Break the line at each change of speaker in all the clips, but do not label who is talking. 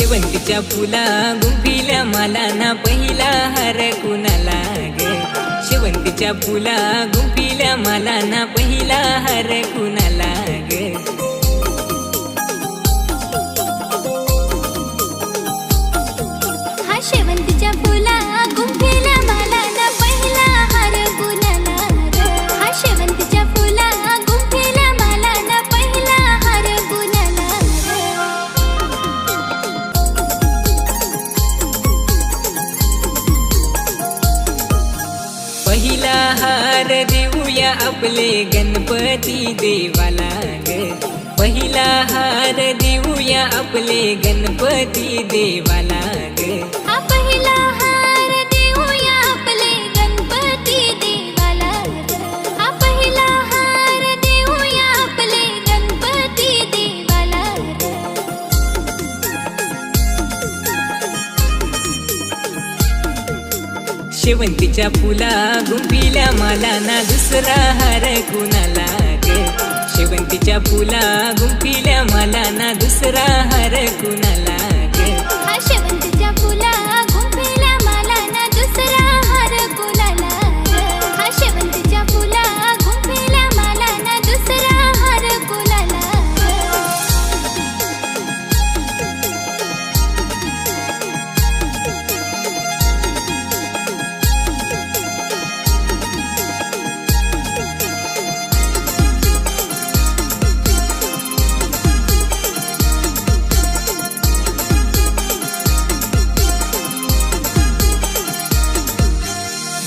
शेवंतीच्या फुला गुंफिल्या मला ना पहिला हार कुणाला ग। शेवंतीच्या फुला गुंफिल्या मला ना पहिला हार कुणाला ग।
हा शेवंतीच्या फुला गुंफिल्या मला ना पहिला हार कुणाला ग। हा शेवंतीच्या फुला गुंफिल्या मला ना पहिला हार कुणाला
पहिला हार देऊया आपले गणपती देवाला ग। पहिला हार देऊया आपले गणपती देवाला ग।
हा पहिला हार देऊया आपले गणपती देवाला ग। हा पहिला हार देऊया आपले गणपती देवाला ग।
शेवंतीच्या फुला गुंफिल्या मला ना दुसरा हार कुणाला ग। शेवंतीच्या फुला गुंफिल्या मला ना दुसरा हार कुणाला ग।
हा शेवंतीच्या फुला गुंफिल्या मला ना दुसरा हार कुणाला ग। हा शेवंतीच्या फुला गुंफिल्या मला ना दुसरा हार कुणाला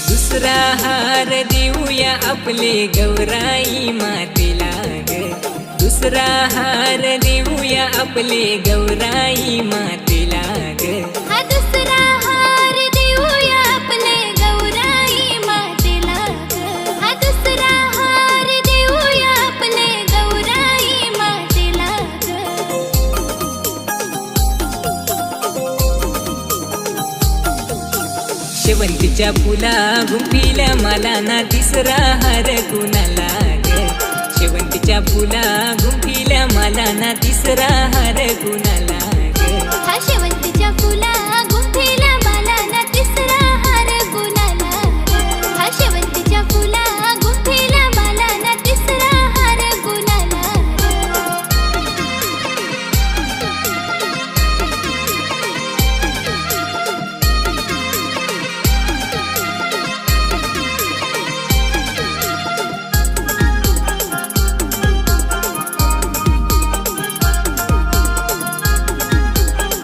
दुसरा हार देऊया आपले गौराई मातेला ग। दुसरा हार देऊया आपले गौराई मातेला ग।
हा दुसरा हार देऊया आपले गौराई मातेला ग। हा दुसरा हार देऊया आपले गौराई मातेला
शेवंतीच्या फुला गुंफिल्या मला ना तिसरा हार कुणाला ग। शेवंतीच्या फुला गुंफिल्या मला ना तिसरा हार कुणाला